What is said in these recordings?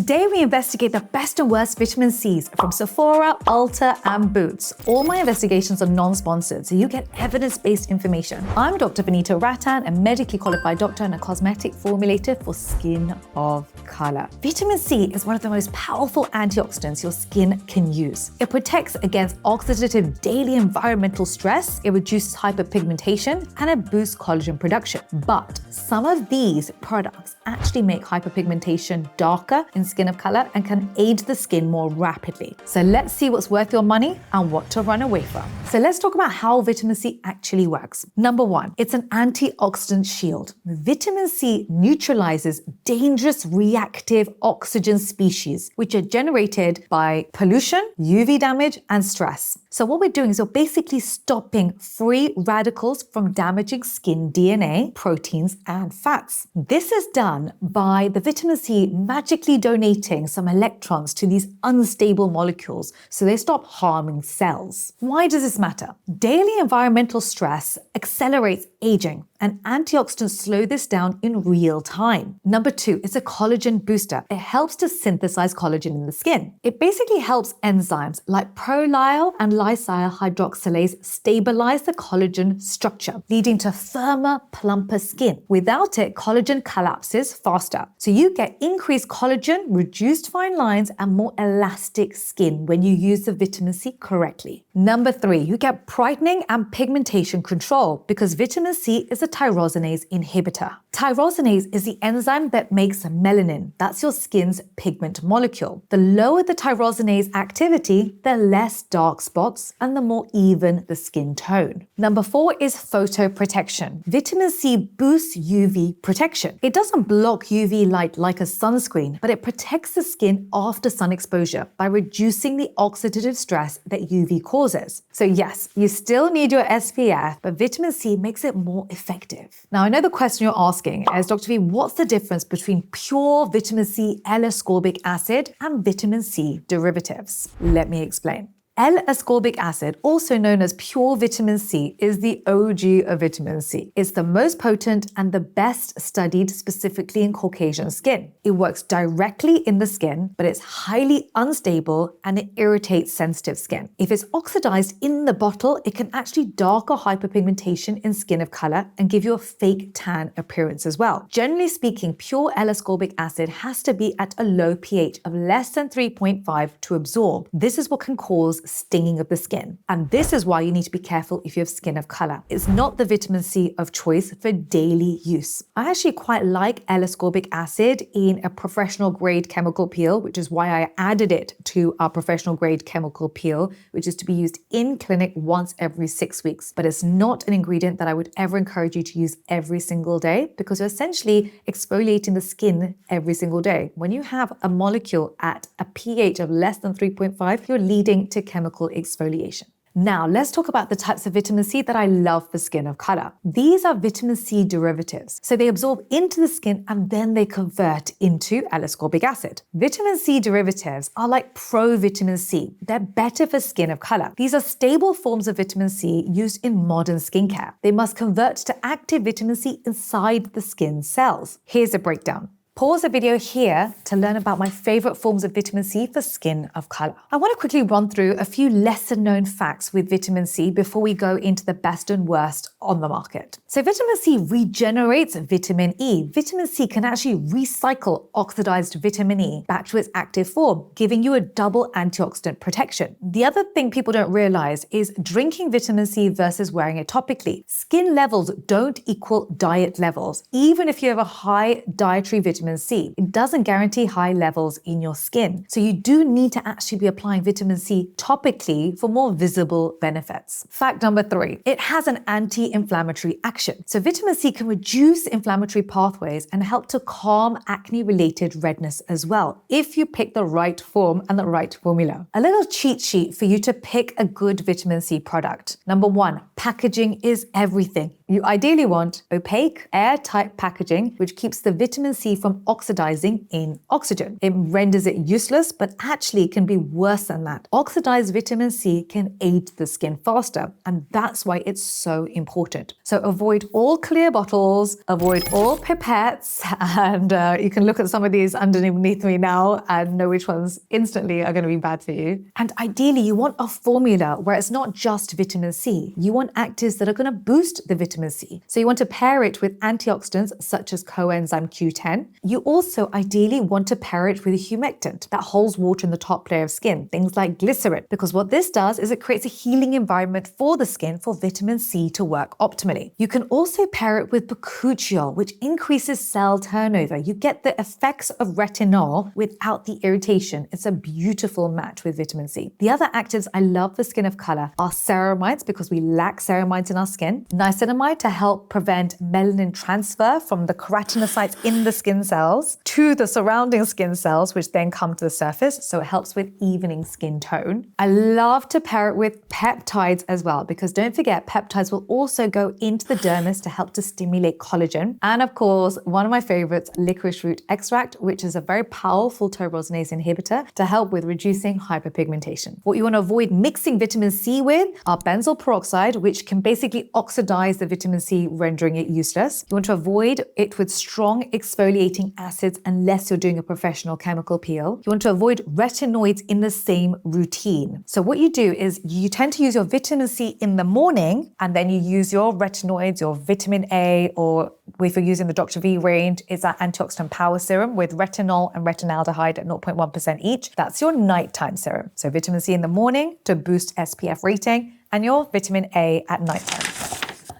Today we investigate the best and worst vitamin C's from Sephora, Ulta, and Boots. All my investigations are non-sponsored, so you get evidence-based information. I'm Dr. Vanita Rattan, a medically qualified doctor and a cosmetic formulator for skin of color. Vitamin C is one of the most powerful antioxidants your skin can use. It protects against oxidative daily environmental stress, it reduces hyperpigmentation, and it boosts collagen production. But some of these products actually make hyperpigmentation darker in skin of color and can age the skin more rapidly. So let's see what's worth your money and what to run away from. So let's talk about how vitamin C actually works. Number one, it's an antioxidant shield. Vitamin C neutralizes dangerous reactive oxygen species, which are generated by pollution, UV damage, and stress. So what we're doing is we're basically stopping free radicals from damaging skin DNA, proteins, and fats. This is done by the vitamin C magically donating some electrons to these unstable molecules so they stop harming cells. Why does this matter? Daily environmental stress accelerates aging, and antioxidants slow this down in real time. Number two, it's a collagen booster. It helps to synthesize collagen in the skin. It basically helps enzymes like prolyl and lysyl hydroxylase stabilize the collagen structure, leading to firmer, plumper skin. Without it, collagen collapses faster. So you get increased collagen, reduced fine lines, and more elastic skin when you use the vitamin C correctly. Number three, you get brightening and pigmentation control because vitamin C is a tyrosinase inhibitor. Tyrosinase is the enzyme that makes melanin. That's your skin's pigment molecule. The lower the tyrosinase activity, the less dark spots and the more even the skin tone. Number four is photoprotection. Vitamin C boosts UV protection. It doesn't block UV light like a sunscreen, but it protects the skin after sun exposure by reducing the oxidative stress that UV causes. So yes, you still need your SPF, but vitamin C makes it more effective. Now, I know the question you're asking is, Dr. V, what's the difference between pure vitamin C L-ascorbic acid and vitamin C derivatives? Let me explain. L-ascorbic acid, also known as pure vitamin C, is the OG of vitamin C. It's the most potent and the best studied specifically in Caucasian skin. It works directly in the skin, but it's highly unstable and it irritates sensitive skin. If it's oxidized in the bottle, it can actually darken hyperpigmentation in skin of color and give you a fake tan appearance as well. Generally speaking, pure L-ascorbic acid has to be at a low pH of less than 3.5 to absorb. This is what can cause stinging of the skin. And this is why you need to be careful if you have skin of color. It's not the vitamin C of choice for daily use. I actually quite like L-ascorbic acid in a professional grade chemical peel, which is why I added it to our professional grade chemical peel, which is to be used in clinic once every 6 weeks. But it's not an ingredient that I would ever encourage you to use every single day because you're essentially exfoliating the skin every single day. When you have a molecule at a pH of less than 3.5, you're leading to chemical exfoliation. Now, let's talk about the types of vitamin C that I love for skin of color. These are vitamin C derivatives. So they absorb into the skin and then they convert into L-ascorbic acid. Vitamin C derivatives are like pro-vitamin C. They're better for skin of color. These are stable forms of vitamin C used in modern skincare. They must convert to active vitamin C inside the skin cells. Here's a breakdown. Pause the video here to learn about my favorite forms of vitamin C for skin of color. I want to quickly run through a few lesser known facts with vitamin C before we go into the best and worst on the market. So vitamin C regenerates vitamin E. Vitamin C can actually recycle oxidized vitamin E back to its active form, giving you a double antioxidant protection. The other thing people don't realize is drinking vitamin C versus wearing it topically. Skin levels don't equal diet levels. Even if you have a high dietary vitamin C, it doesn't guarantee high levels in your skin. So you do need to actually be applying vitamin C topically for more visible benefits. Fact number three, it has an anti-inflammatory action. So vitamin C can reduce inflammatory pathways and help to calm acne-related redness as well, if you pick the right form and the right formula. A little cheat sheet for you to pick a good vitamin C product. Number one, packaging is everything. You ideally want opaque, airtight packaging, which keeps the vitamin C from oxidizing in oxygen. It renders it useless, but actually can be worse than that. Oxidized vitamin C can age the skin faster, and that's why it's so important. So avoid all clear bottles, avoid all pipettes, and you can look at some of these underneath me now and know which ones instantly are going to be bad for you. And ideally, you want a formula where it's not just vitamin C. You want actives that are going to boost the vitamin C. So you want to pair it with antioxidants such as coenzyme Q10. You also ideally want to pair it with a humectant that holds water in the top layer of skin, things like glycerin, because what this does is it creates a healing environment for the skin for vitamin C to work optimally. You can also pair it with bakuchiol, which increases cell turnover. You get the effects of retinol without the irritation. It's a beautiful match with vitamin C. The other actives I love for skin of color are ceramides, because we lack ceramides in our skin, niacinamide to help prevent melanin transfer from the keratinocytes in the skin cells to the surrounding skin cells, which then come to the surface. So it helps with evening skin tone. I love to pair it with peptides as well, because don't forget, peptides will also go into the dermis to help to stimulate collagen. And of course, one of my favorites, licorice root extract, which is a very powerful toberosinase inhibitor to help with reducing hyperpigmentation. What you want to avoid mixing vitamin C with are benzoyl peroxide, which can basically oxidize the vitamin C, rendering it useless. You want to avoid it with strong exfoliating acids unless you're doing a professional chemical peel. You want to avoid retinoids in the same routine. So what you do is you tend to use your vitamin C in the morning, and then you use your retinoids, your vitamin A, or if you're using the Dr. V range, it's that antioxidant power serum with retinol and retinaldehyde at 0.1% each. That's your nighttime serum. So vitamin C in the morning to boost SPF rating, and your vitamin A at nighttime.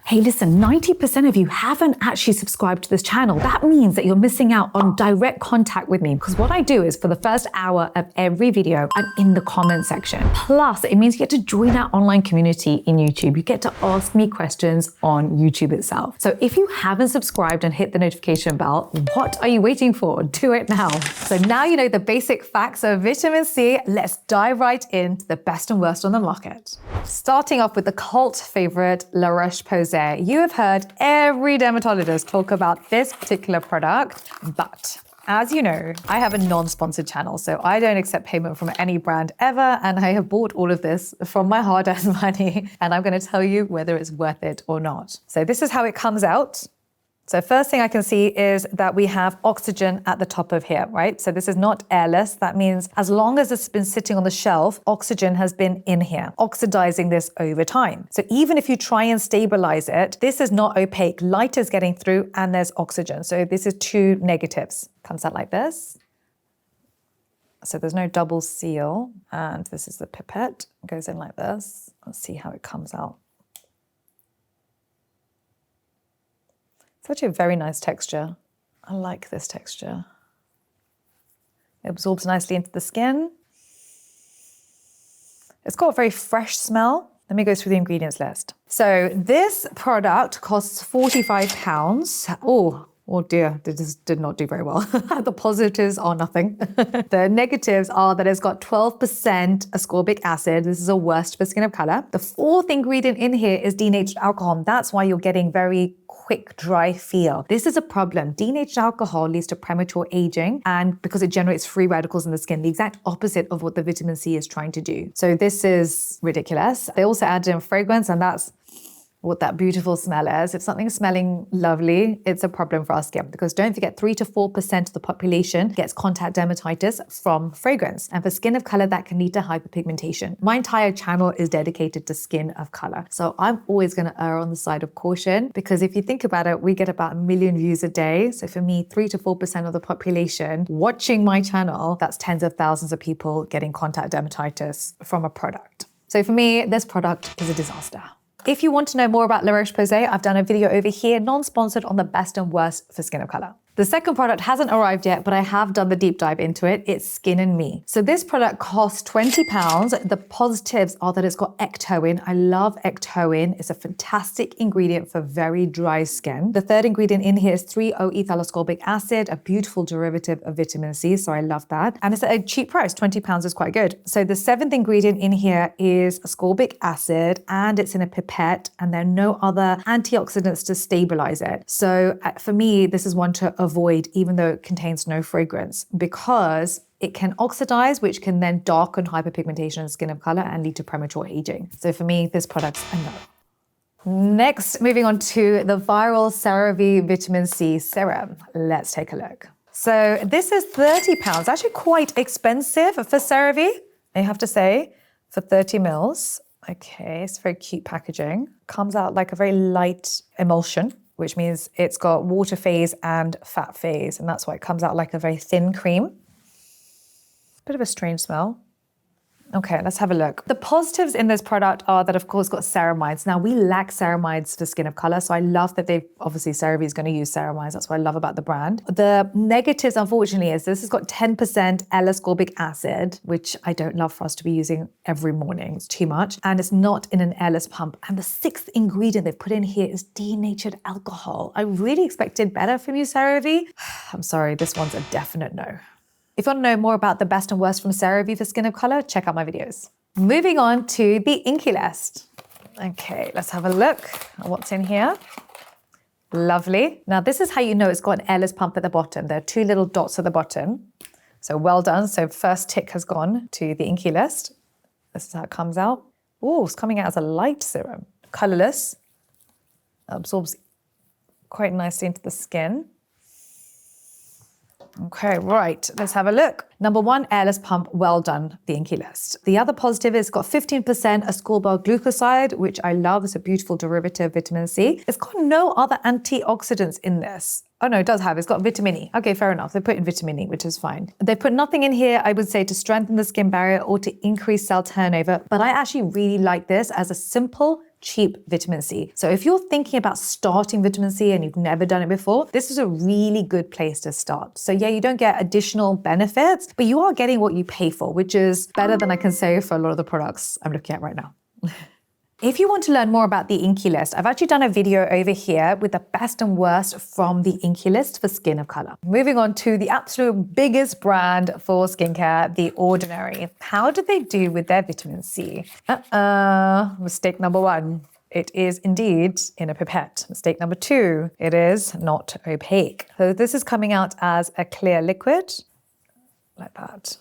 Hey, listen, 90% of you haven't actually subscribed to this channel. That means that you're missing out on direct contact with me, because what I do is for the first hour of every video, I'm in the comment section. Plus, it means you get to join our online community in YouTube. You get to ask me questions on YouTube itself. So if you haven't subscribed and hit the notification bell, what are you waiting for? Do it now. So now you know the basic facts of vitamin C. Let's dive right into the best and worst on the market. Starting off with the cult favorite, La Roche-Posay. You have heard every dermatologist talk about this particular product, but as you know, I have a non-sponsored channel, so I don't accept payment from any brand ever, and I have bought all of this from my hard-earned money, and I'm going to tell you whether it's worth it or not. So this is how it comes out. So first thing I can see is that we have oxygen at the top of here, right? So this is not airless. That means as long as it's been sitting on the shelf, oxygen has been in here, oxidizing this over time. So even if you try and stabilize it, this is not opaque. Light is getting through and there's oxygen. So this is two negatives. Comes out like this. So there's no double seal. And this is the pipette. It goes in like this. Let's see how it comes out. It's actually a very nice texture. I like this texture. It absorbs nicely into the skin. It's got a very fresh smell. Let me go through the ingredients list. So this product costs £45. Oh dear, this did not do very well. The positives are nothing. The negatives are that it's got 12% ascorbic acid. This is a worst for skin of color. The fourth ingredient in here is denatured alcohol. That's why you're getting very quick, dry feel. This is a problem. Denatured alcohol leads to premature aging, and because it generates free radicals in the skin, the exact opposite of what the vitamin C is trying to do. So this is ridiculous. They also added in fragrance, and that's what that beautiful smell is. If something's smelling lovely, it's a problem for our skin, because don't forget 3 to 4% of the population gets contact dermatitis from fragrance. And for skin of color, that can lead to hyperpigmentation. My entire channel is dedicated to skin of color. So I'm always going to err on the side of caution, because if you think about it, we get about 1 million views a day. So for me, 3 to 4% of the population watching my channel, that's tens of thousands of people getting contact dermatitis from a product. So for me, this product is a disaster. If you want to know more about La Roche-Posay, I've done a video over here, non-sponsored, on the best and worst for skin of color. The second product hasn't arrived yet, but I have done the deep dive into it. It's Skin+Me. So this product costs £20. The positives are that it's got ectoin. I love ectoin. It's a fantastic ingredient for very dry skin. The third ingredient in here is 3-O-ethyl-ascorbic acid, a beautiful derivative of vitamin C. So I love that. And it's at a cheap price. £20 is quite good. So the seventh ingredient in here is ascorbic acid, and it's in a pipette, and there are no other antioxidants to stabilize it. So for me, this is one to avoid, even though it contains no fragrance, because it can oxidize, which can then darken hyperpigmentation and skin of color and lead to premature aging. So for me, this product's a no. Next, moving on to the viral CeraVe Vitamin C Serum. Let's take a look. So this is £30, actually quite expensive for CeraVe, I have to say, for 30 mils. Okay, it's very cute packaging. Comes out like a very light emulsion, which means it's got water phase and fat phase, and that's why it comes out like a very thin cream. Bit of a strange smell. Okay, let's have a look. The positives in this product are that, of course, got ceramides. Now, we lack ceramides for skin of color, so I love that obviously CeraVe is going to use ceramides. That's what I love about the brand. The negatives, unfortunately, is this has got 10% L-ascorbic acid, which I don't love for us to be using every morning. It's too much. And it's not in an airless pump. And the sixth ingredient they've put in here is denatured alcohol. I really expected better from you, CeraVe. I'm sorry, this one's a definite no. If you want to know more about the best and worst from CeraVe for skin of color, check out my videos. Moving on to the Inkeylist. Okay, let's have a look at what's in here. Lovely. Now, this is how you know it's got an airless pump at the bottom. There are two little dots at the bottom. So well done. So first tick has gone to the Inkeylist. This is how it comes out. Oh, it's coming out as a light serum. Colorless. Absorbs quite nicely into the skin. Okay, right, let's have a look. Number one, airless pump, well done, the Inkeylist. The other positive is got 15% Ascorbyl glucoside, which I love. It's a beautiful derivative of vitamin C. It's got no other antioxidants in this. Oh no, it does have, it's got vitamin E. Okay, fair enough. They put in vitamin E, which is fine. They put nothing in here, I would say, to strengthen the skin barrier or to increase cell turnover, but I actually really like this as a simple, cheap vitamin C. So if you're thinking about starting vitamin C and you've never done it before, this is a really good place to start. So yeah, you don't get additional benefits, but you are getting what you pay for, which is better than I can say for a lot of the products I'm looking at right now. If you want to learn more about the Inkeylist, I've actually done a video over here with the best and worst from the Inkeylist for skin of color. Moving on to the absolute biggest brand for skincare, The Ordinary. How did they do with their vitamin C? Mistake number one. It is indeed in a pipette. Mistake number two, it is not opaque. So this is coming out as a clear liquid, like that.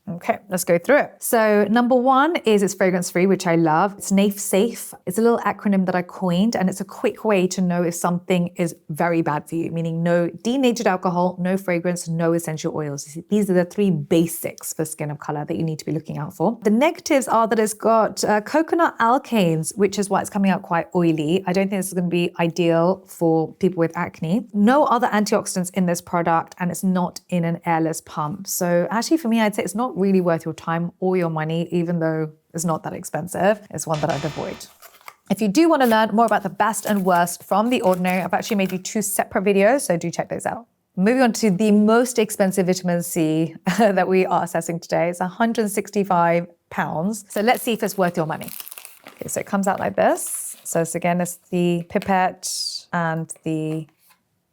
Okay, let's go through it. So number one is it's fragrance-free, which I love. It's NAFE safe. It's a little acronym that I coined, and it's a quick way to know if something is very bad for you, meaning no denatured alcohol, no fragrance, no essential oils. These are the three basics for skin of color that you need to be looking out for. The negatives are that it's got coconut alkanes, which is why it's coming out quite oily. I don't think this is going to be ideal for people with acne. No other antioxidants in this product, and it's not in an airless pump. So actually for me, I'd say it's not really worth your time or your money, even though it's not that expensive. It's one that I'd avoid. If you do want to learn more about the best and worst from The Ordinary, I've actually made you two separate videos, so do check those out. Moving on to the most expensive vitamin C that we are assessing today. It's £165. So let's see if it's worth your money. Okay, so it comes out like this. So it's the pipette and the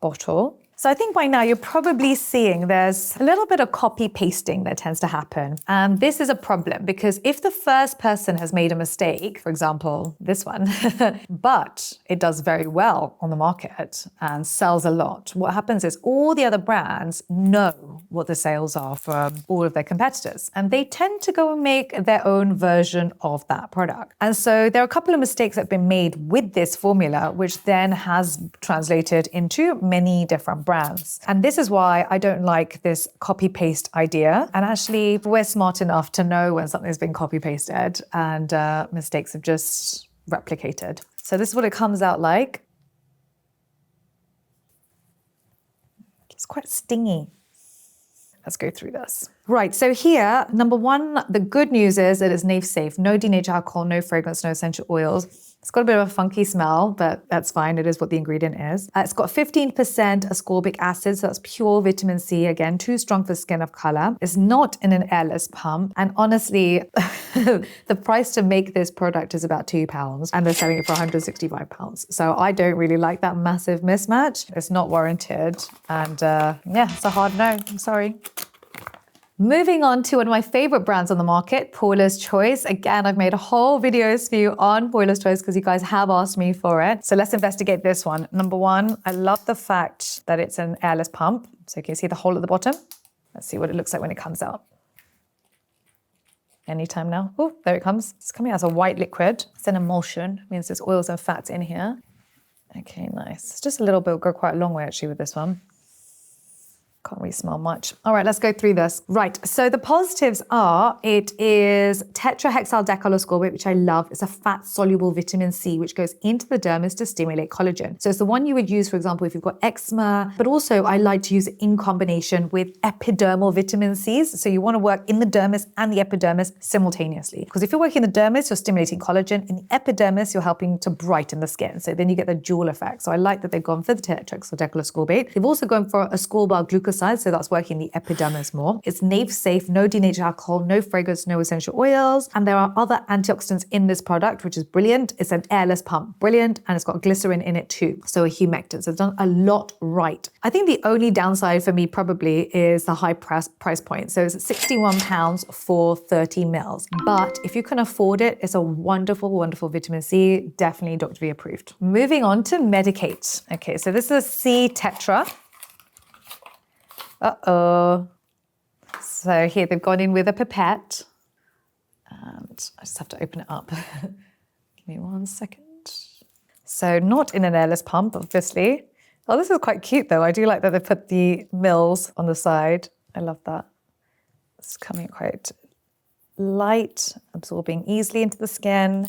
bottle. So I think by now you're probably seeing there's a little bit of copy pasting that tends to happen. And this is a problem because if the first person has made a mistake, for example, this one, but it does very well on the market and sells a lot, what happens is all the other brands know what the sales are from all of their competitors. And they tend to go and make their own version of that product. And so there are a couple of mistakes that have been made with this formula, which then has translated into many different brands. And this is why I don't like this copy-paste idea. And actually, we're smart enough to know when something's been copy-pasted and mistakes have just replicated. So this is what it comes out like. It's quite stingy. Let's go through this. Right, so here, number one, the good news is that it's NAFE safe. No denatured alcohol, no fragrance, no essential oils. It's got a bit of a funky smell, but that's fine. It is what the ingredient is. It's got 15% ascorbic acid, so that's pure vitamin C. Again, too strong for skin of color. It's not in an airless pump. And honestly, the price to make this product is about £2 and they're selling it for £165. So I don't really like that massive mismatch. It's not warranted. And yeah, it's a hard no. I'm sorry. Moving on to one of my favorite brands on the market, Paula's Choice. Again, I've made a whole videos for you on Paula's Choice because you guys have asked me for it. So let's investigate this one. Number one, I love the fact that it's an airless pump. So you can see the hole at the bottom. Let's see what it looks like when it comes out. Anytime now. Oh, there it comes. It's coming out as a white liquid. It's an emulsion, means there's oils and fats in here. Okay, nice. It's just a little bit, will go quite a long way actually with this one. Can't really smell much. All right, let's go through this. Right, so the positives are, it is tetrahexyldecylascorbate, which I love. It's a fat-soluble vitamin C, which goes into the dermis to stimulate collagen. So it's the one you would use, for example, if you've got eczema, but also I like to use it in combination with epidermal vitamin Cs. So you want to work in the dermis and the epidermis simultaneously. Because if you're working in the dermis, you're stimulating collagen. In the epidermis, you're helping to brighten the skin. So then you get the dual effect. So I like that they've gone for the tetrahexyldecylascorbate. They've also gone for Ascorbyl glucoside, so that's working the epidermis more. It's NAVE safe, no denatured alcohol, no fragrance, no essential oils. And there are other antioxidants in this product, which is brilliant. It's an airless pump, brilliant. And it's got glycerin in it too. So a humectant. So it's done a lot right. I think the only downside for me probably is the high price point. So it's £61 for 30 mils. But if you can afford it, it's a wonderful, wonderful vitamin C. Definitely Dr. V approved. Moving on to Medik8. Okay, so this is a C-Tetra. Uh-oh. So here they've gone in with a pipette. And I just have to open it up. Give me 1 second. So not in an airless pump, obviously. Oh, this is quite cute though. I do like that they put the mils on the side. I love that. It's coming quite light, absorbing easily into the skin.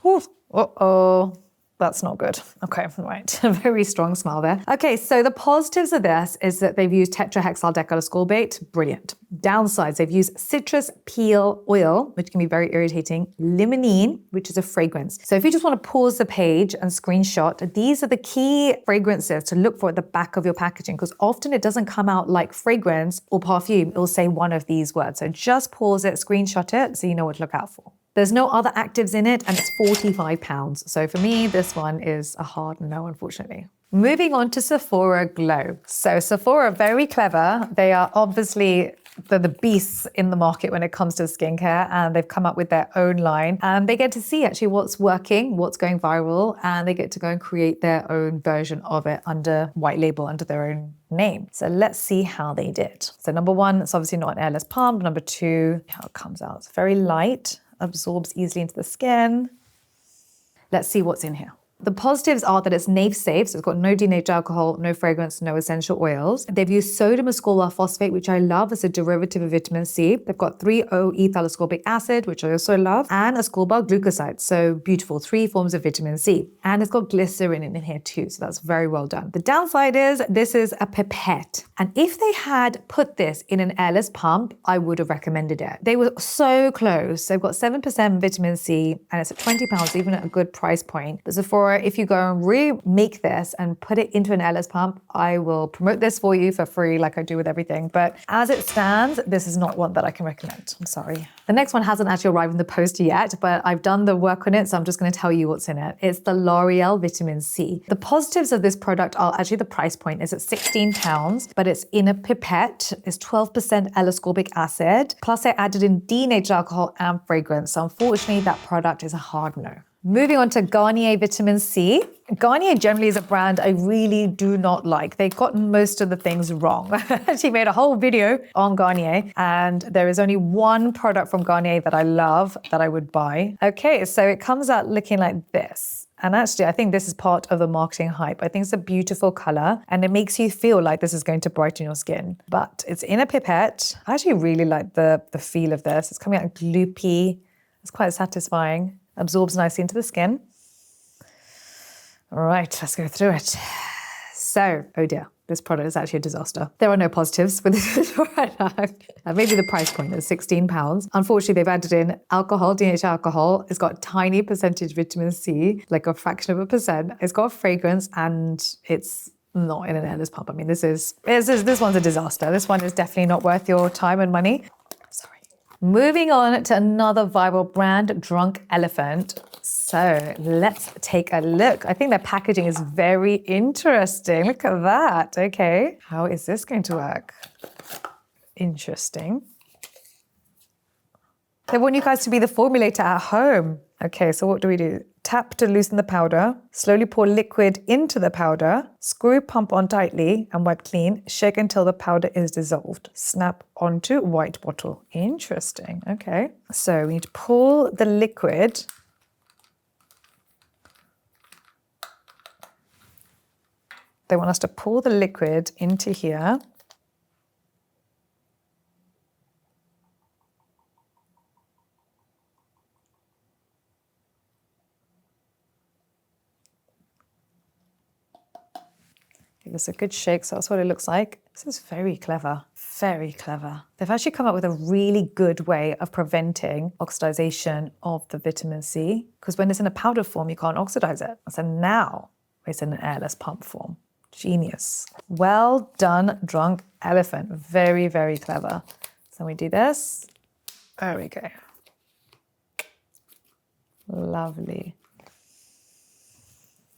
Ooh, uh-oh. That's not good. Okay, right. A very strong smell there. Okay, so the positives of this is that they've used tetrahexyldecylascorbate. Brilliant. Downsides, they've used citrus peel oil, which can be very irritating, limonene, which is a fragrance. So if you just want to pause the page and screenshot, these are the key fragrances to look for at the back of your packaging, because often it doesn't come out like fragrance or perfume. It will say one of these words. So just pause it, screenshot it, so you know what to look out for. There's no other actives in it, and it's £45. So for me, this one is a hard no, unfortunately. Moving on to Sephora Glow. So Sephora, very clever. They are obviously the beasts in the market when it comes to skincare, and they've come up with their own line, and they get to see actually what's working, what's going viral, and they get to go and create their own version of it under white label, under their own name. So let's see how they did. So number one, it's obviously not an airless pump. Number two, how it comes out. It's very light, absorbs easily into the skin. Let's see what's in here. The positives are that it's NAVE safe, so it's got no denatured alcohol, no fragrance, no essential oils. They've used sodium ascorbyl phosphate, which I love as a derivative of vitamin C. They've got 3-O-ethyl ascorbic acid, which I also love, and ascorbyl glucoside. So beautiful, 3 forms of vitamin C. And it's got glycerin in here too, so that's very well done. The downside is this is a pipette. And if they had put this in an airless pump, I would have recommended it. They were so close. They've got 7% vitamin C, and it's at £20, even at a good price point. But Sephora, if you go and remake this and put it into an airless pump, I will promote this for you for free like I do with everything. But as it stands, this is not one that I can recommend. I'm sorry. The next one hasn't actually arrived in the post yet, but I've done the work on it, so I'm just going to tell you what's in it. It's the Loreal Vitamin C. The positives of this product are actually the price point is at £16, but it's in a pipette. It's 12% L-ascorbic acid, plus I added in denatured alcohol and fragrance. So unfortunately, that product is a hard no. Moving on to Garnier Vitamin C. Garnier generally is a brand I really do not like. They've gotten most of the things wrong. I actually made a whole video on Garnier, and there is only one product from Garnier that I love that I would buy. Okay, so it comes out looking like this. And actually, I think this is part of the marketing hype. I think it's a beautiful color, and it makes you feel like this is going to brighten your skin. But it's in a pipette. I actually really like the feel of this. It's coming out gloopy. It's quite satisfying. Absorbs nicely into the skin. All right, let's go through it. So, oh dear. This product is actually a disaster. There are no positives with this product. Maybe the price point is £16. Unfortunately, they've added in alcohol, denatured alcohol. It's got tiny percentage vitamin C, like a fraction of a percent. It's got a fragrance and it's not in an airless pump. I mean, this one's a disaster. This one is definitely not worth your time and money. Sorry. Moving on to another viral brand, Drunk Elephant. So let's take a look. I think their packaging is very interesting. Look at that. Okay. How is this going to work? Interesting. They want you guys to be the formulator at home. Okay, so what do? Tap to loosen the powder, slowly pour liquid into the powder, screw pump on tightly and wipe clean, shake until the powder is dissolved. Snap onto white bottle. Interesting, okay. So we need to pour the liquid. They want us to pour the liquid into here. Give this a good shake, so that's what it looks like. This is very clever, very clever. They've actually come up with a really good way of preventing oxidization of the vitamin C, because when it's in a powder form, you can't oxidize it. So now it's in an airless pump form. Genius. Well done, Drunk Elephant. Very, very clever. So we do this. There we go. Lovely.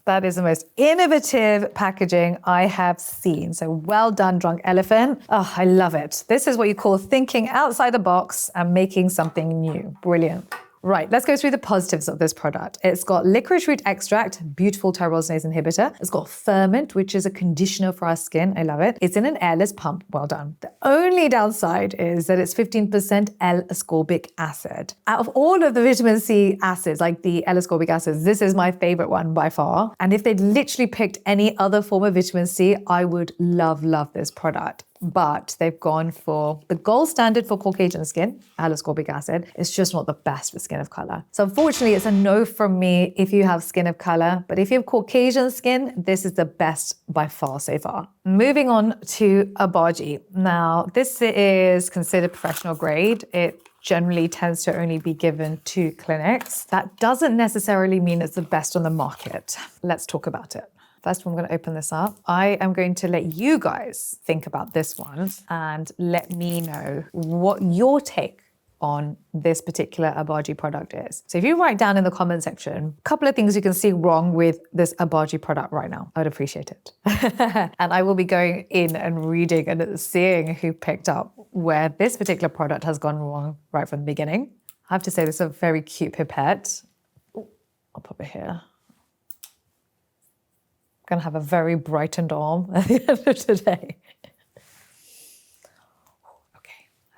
That is the most innovative packaging I have seen. So well done, Drunk Elephant. Oh, I love it. This is what you call thinking outside the box and making something new. Brilliant. Right, let's go through the positives of this product. It's got licorice root extract, beautiful tyrosinase inhibitor. It's got ferment, which is a conditioner for our skin. I love it. It's in an airless pump. Well done. The only downside is that it's 15% L-ascorbic acid. Out of all of the vitamin C acids, like the L-ascorbic acids, this is my favorite one by far. And if they'd literally picked any other form of vitamin C, I would love this product. But they've gone for the gold standard for Caucasian skin, L-ascorbic acid. It's just not the best for skin of color. So unfortunately, it's a no from me if you have skin of color. But if you have Caucasian skin, this is the best by far so far. Moving on to Obagi. Now, this is considered professional grade. It generally tends to only be given to clinics. That doesn't necessarily mean it's the best on the market. Let's talk about it. First, I'm going to open this up. I am going to let you guys think about this one and let me know what your take on this particular Obagi product is. So if you write down in the comment section, a couple of things you can see wrong with this Obagi product right now, I would appreciate it. And I will be going in and reading and seeing who picked up where this particular product has gone wrong right from the beginning. I have to say this is a very cute pipette. Ooh, I'll pop it here. Going to have a very brightened arm at the end of today.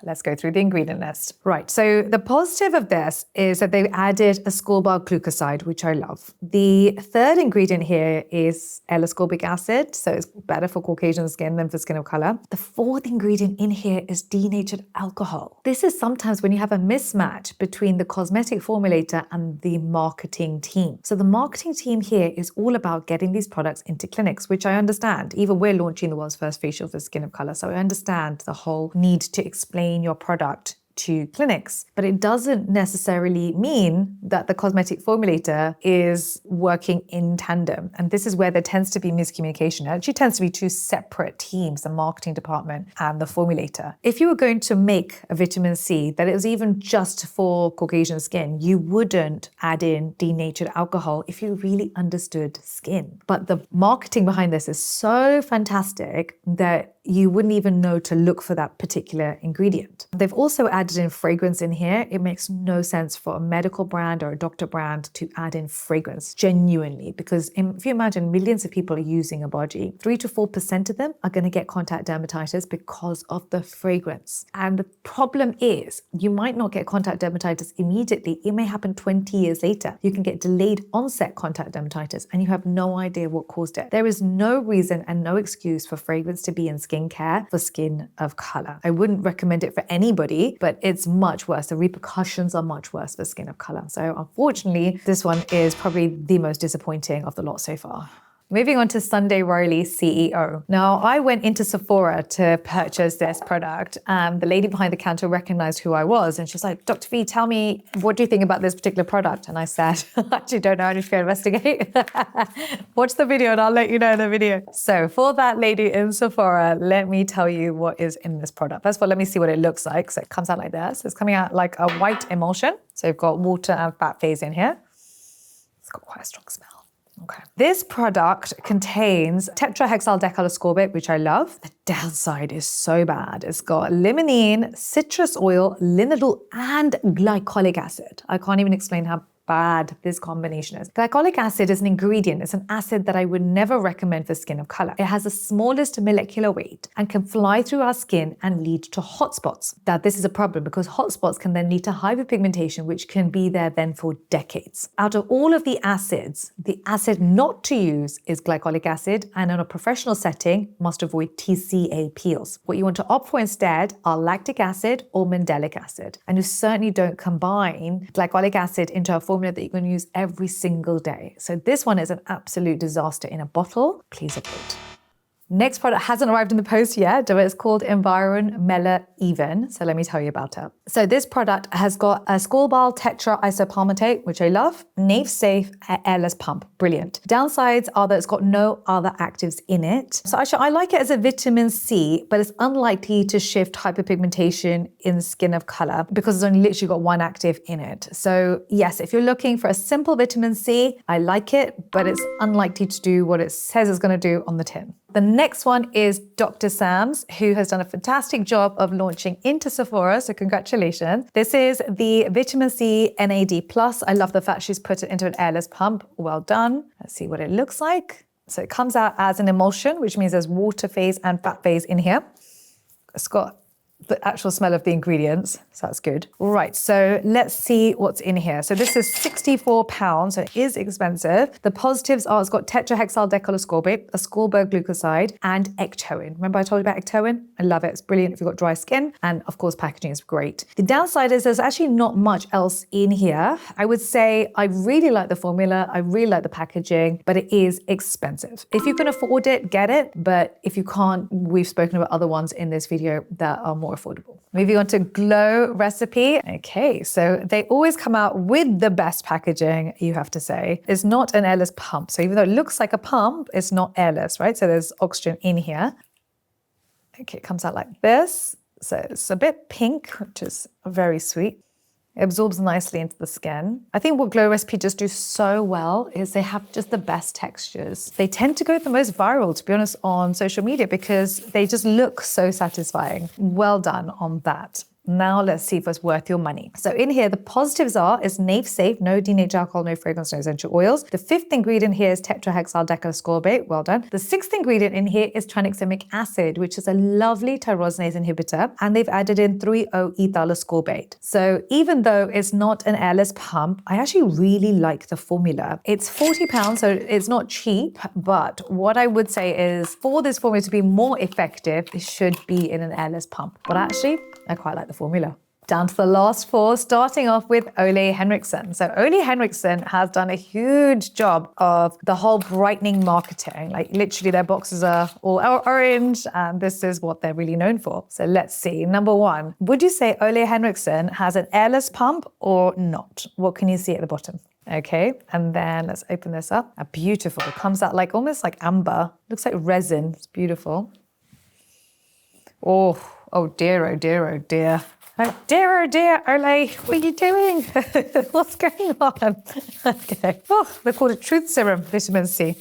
Let's go through the ingredient list. Right, so the positive of this is that they've added ascorbyl glucoside, which I love. The third ingredient here is L-ascorbic acid, so it's better for Caucasian skin than for skin of color. The fourth ingredient in here is denatured alcohol. This is sometimes when you have a mismatch between the cosmetic formulator and the marketing team. So the marketing team here is all about getting these products into clinics, which I understand. Even we're launching the world's first facial for skin of color, so I understand the whole need to explain your product to clinics, but it doesn't necessarily mean that the cosmetic formulator is working in tandem. And this is where there tends to be miscommunication. It actually tends to be two separate teams, the marketing department and the formulator. If you were going to make a vitamin C that it was even just for Caucasian skin, you wouldn't add in denatured alcohol if you really understood skin. But the marketing behind this is so fantastic that you wouldn't even know to look for that particular ingredient. They've also added in fragrance in here. It makes no sense for a medical brand or a doctor brand to add in fragrance, genuinely, because if you imagine millions of people are using Obagi, 3 to 4% of them are going to get contact dermatitis because of the fragrance. And the problem is you might not get contact dermatitis immediately. It may happen 20 years later. You can get delayed onset contact dermatitis and you have no idea what caused it. There is no reason and no excuse for fragrance to be in skincare for skin of color. I wouldn't recommend it for anybody, but it's much worse. The repercussions are much worse for skin of color. So unfortunately, this one is probably the most disappointing of the lot so far. Moving on to Sunday Riley CEO. Now, I went into Sephora to purchase this product. The lady behind the counter recognized who I was, and she's like, Dr. V, tell me, what do you think about this particular product? And I said, I actually don't know, I need to go investigate. Watch the video and I'll let you know in the video. So for that lady in Sephora, let me tell you what is in this product. First of all, let me see what it looks like. So it comes out like this. It's coming out like a white emulsion. So you've got water and fat phase in here. It's got quite a strong smell. Okay. This product contains tetrahexyldecaloscorbic, which I love. The downside is so bad. It's got limonene, citrus oil, linalool, and glycolic acid. I can't even explain how bad this combination is. Glycolic acid is an ingredient. It's an acid that I would never recommend for skin of color. It has the smallest molecular weight and can fly through our skin and lead to hot spots. Now, this is a problem because hot spots can then lead to hyperpigmentation, which can be there then for decades. Out of all of the acids, the acid not to use is glycolic acid, and in a professional setting, must avoid TCA peels. What you want to opt for instead are lactic acid or mandelic acid. And you certainly don't combine glycolic acid into a formula that you're going to use every single day. So this one is an absolute disaster in a bottle. Please avoid. Next product hasn't arrived in the post yet, but it's called Environ Mela-Even. So let me tell you about it. So this product has got Ascorbyl Tetraisopalmitate, which I love, Nave Safe, airless pump. Brilliant. Downsides are that it's got no other actives in it. So actually, I like it as a vitamin C, but it's unlikely to shift hyperpigmentation in skin of color because it's only literally got one active in it. So yes, if you're looking for a simple vitamin C, I like it, but it's unlikely to do what it says it's going to do on the tin. The next one is Dr. Sam's, who has done a fantastic job of launching into Sephora, so congratulations. This is the Vitamin C NAD+. I love the fact she's put it into an airless pump. Well done. Let's see what it looks like. So it comes out as an emulsion, which means there's water phase and fat phase in here. It's got the actual smell of the ingredients, so that's good. Right, so let's see what's in here. So this is £64, so it is expensive. The positives are it's got tetrahexyldecaloscorbic, ascorbyl glucoside, and ectoin. Remember I told you about ectoin? I love it. It's brilliant if you've got dry skin, and of course packaging is great. The downside is there's actually not much else in here. I would say I really like the formula, I really like the packaging, but it is expensive. If you can afford it, get it, but if you can't, we've spoken about other ones in this video that are more affordable. Moving on to Glow Recipe. Okay, so they always come out with the best packaging, you have to say. It's not an airless pump. So even though it looks like a pump, it's not airless, right? So there's oxygen in here. Okay, it comes out like this. So it's a bit pink, which is very sweet. It absorbs nicely into the skin. I think what Glow Recipe just do so well is they have just the best textures. They tend to go the most viral, to be honest, on social media because they just look so satisfying. Well done on that. Now let's see if it's worth your money. So in here, the positives are, is Nave Safe, no denatured alcohol, no fragrance, no essential oils. The fifth ingredient here is tetrahexyldecaloscorbic, well done. The sixth ingredient in here is tranexamic acid, which is a lovely tyrosinase inhibitor, and they've added in 3-O-ethyl ascorbate. So even though it's not an airless pump, I actually really like the formula. It's £40, so it's not cheap, but what I would say is for this formula to be more effective, it should be in an airless pump. But actually, I quite like the formula. Down to the last four, starting off with Ole Henriksen. So Ole Henriksen has done a huge job of the whole brightening marketing. Like literally their boxes are all orange and this is what they're really known for. So let's see. Number one, would you say Ole Henriksen has an airless pump or not? What can you see at the bottom? Okay, and then let's open this up. Beautiful. It comes out like almost like amber. Looks like resin. It's beautiful. Oh dear, oh dear, oh dear. Oh dear, Ole, what are you doing? What's going on? Okay. Oh, they called it Truth Serum, vitamin C.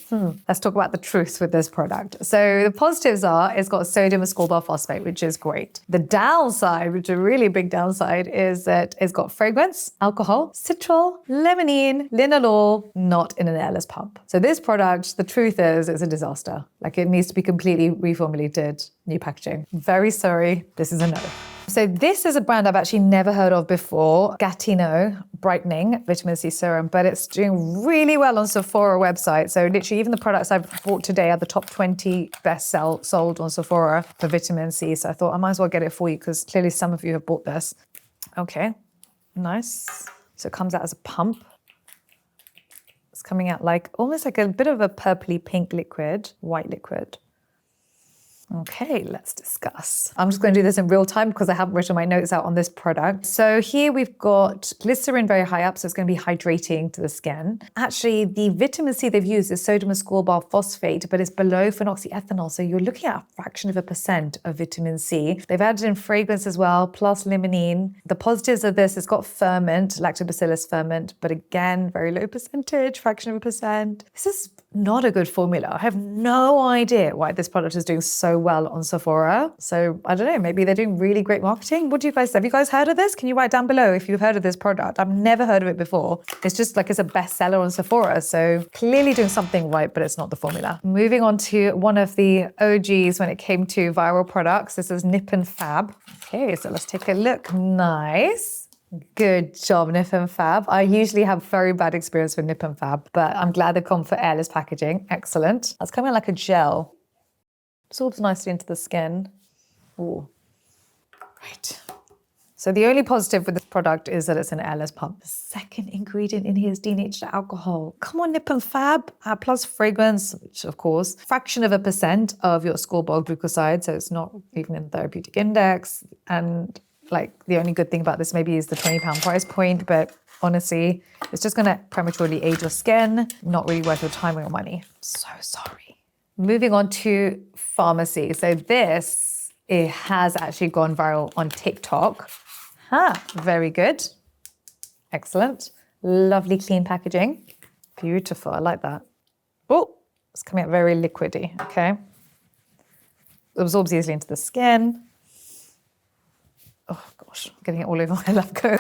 Let's talk about the truth with this product. So the positives are, it's got sodium ascorbyl phosphate, which is great. The downside, which is a really big downside, is that it's got fragrance, alcohol, citral, limonene, linalool, not in an airless pump. So this product, the truth is, it's a disaster. Like it needs to be completely reformulated, new packaging. Very sorry, this is a no. So this is a brand I've actually never heard of before, Glutathione Brightening Vitamin C Serum, but it's doing really well on Sephora website. So literally even the products I've bought today are the top 20 best sold on Sephora for vitamin C. So I thought I might as well get it for you because clearly some of you have bought this. Okay, nice. So it comes out as a pump. It's coming out like almost like a bit of a purpley pink liquid, white liquid. Okay, let's discuss. I'm just going to do this in real time because I haven't written my notes out on this product. So here we've got glycerin very high up, so it's going to be hydrating to the skin. Actually, the vitamin C they've used is sodium ascorbyl phosphate, but it's below phenoxyethanol, so you're looking at a fraction of a percent of vitamin C. They've added in fragrance as well, plus limonene. The positives of this, it's got ferment, lactobacillus ferment, but again, very low percentage, fraction of a percent. This is not a good formula. I have no idea why this product is doing so well on Sephora. So I don't know, maybe they're doing really great marketing. What do you guys, have you guys heard of this? Can you write down below if you've heard of this product? I've never heard of it before. It's just like it's a bestseller on Sephora. So clearly doing something right, but it's not the formula. Moving on to one of the OGs when it came to viral products. This is Nip and Fab. Okay, so let's take a look. Nice. Good job, Nip and Fab. I usually have very bad experience with Nip and Fab, but I'm glad they've gone for airless packaging. Excellent. That's coming like a gel. Absorbs nicely into the skin. Ooh. Right. So the only positive with this product is that it's an airless pump. The second ingredient in here is denatured alcohol. Come on, Nip and Fab. Plus fragrance, which of course, fraction of a percent of your ascorbyl glucoside, so it's not even in the therapeutic index. And like the only good thing about this maybe is the £20 price point, but honestly, it's just gonna prematurely age your skin. Not really worth your time or your money. So sorry. Moving on to pharmacy. So this, it has actually gone viral on TikTok. Very good. Excellent. Lovely clean packaging. Beautiful, I like that. Oh, it's coming out very liquidy, okay. Absorbs easily into the skin. Oh gosh, I'm getting it all over my lab coat.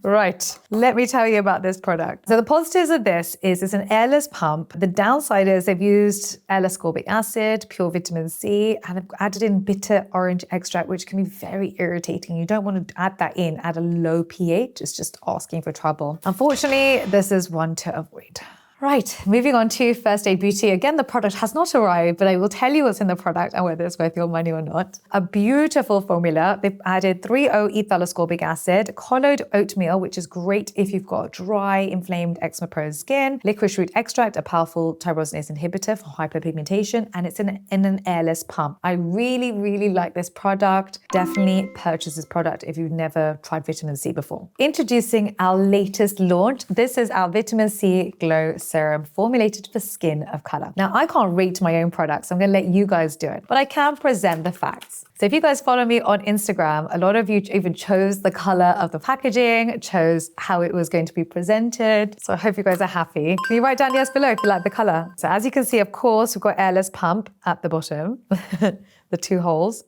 Right, let me tell you about this product. So the positives of this is it's an airless pump. The downside is they've used L-ascorbic acid, pure vitamin C, and they've added in bitter orange extract, which can be very irritating. You don't want to add that in at a low pH. It's just asking for trouble. Unfortunately, this is one to avoid. Right, moving on to First Aid Beauty. Again, the product has not arrived, but I will tell you what's in the product and whether it's worth your money or not. A beautiful formula. They've added 3-O-ethyl ascorbic acid, collard oatmeal, which is great if you've got dry, inflamed, eczema-prone skin, licorice root extract, a powerful tyrosinase inhibitor for hyperpigmentation, and it's in an airless pump. I really, really like this product. Definitely purchase this product if you've never tried vitamin C before. Introducing our latest launch. This is our Vitamin C Glow Serum formulated for skin of color. Now, I can't rate my own products, so I'm gonna let you guys do it, but I can present the facts. So if you guys follow me on Instagram, a lot of you even chose the color of the packaging, chose how it was going to be presented. So I hope you guys are happy. Can you write down yes below if you like the color? So as you can see, of course, we've got airless pump at the bottom, the two holes.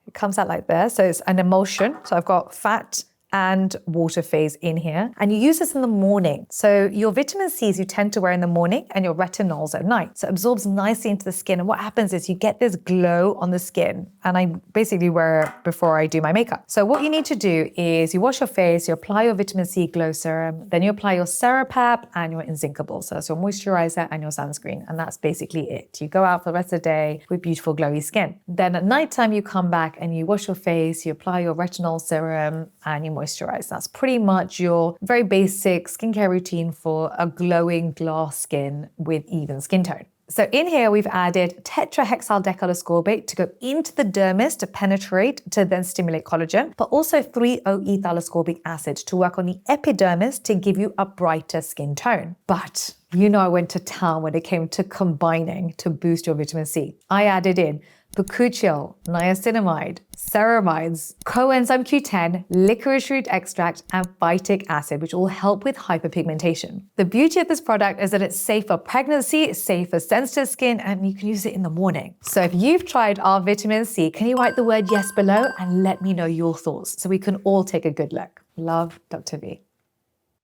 It comes out like this. So it's an emulsion. So I've got fat and water phase in here. And you use this in the morning. So your vitamin C's you tend to wear in the morning and your retinols at night. So it absorbs nicely into the skin. And what happens is you get this glow on the skin. And I basically wear it before I do my makeup. So what you need to do is you wash your face, you apply your vitamin C glow serum, then you apply your CeraPep and your Inkeylist. So that's your moisturizer and your sunscreen. And that's basically it. You go out for the rest of the day with beautiful glowy skin. Then at nighttime you come back and you wash your face, you apply your retinol serum and you moisturize. That's pretty much your very basic skincare routine for a glowing glass skin with even skin tone. So in here, we've added tetrahexyldecylascorbate to go into the dermis to penetrate, to then stimulate collagen, but also 3-O-ethyl ascorbic acid to work on the epidermis to give you a brighter skin tone. But you know I went to town when it came to combining to boost your vitamin C. I added in bakuchiol, niacinamide, ceramides, coenzyme Q10, licorice root extract, and phytic acid, which all help with hyperpigmentation. The beauty of this product is that it's safe for pregnancy, it's safe for sensitive skin, and you can use it in the morning. So if you've tried our vitamin C, can you write the word yes below and let me know your thoughts so we can all take a good look. Love, Dr. V.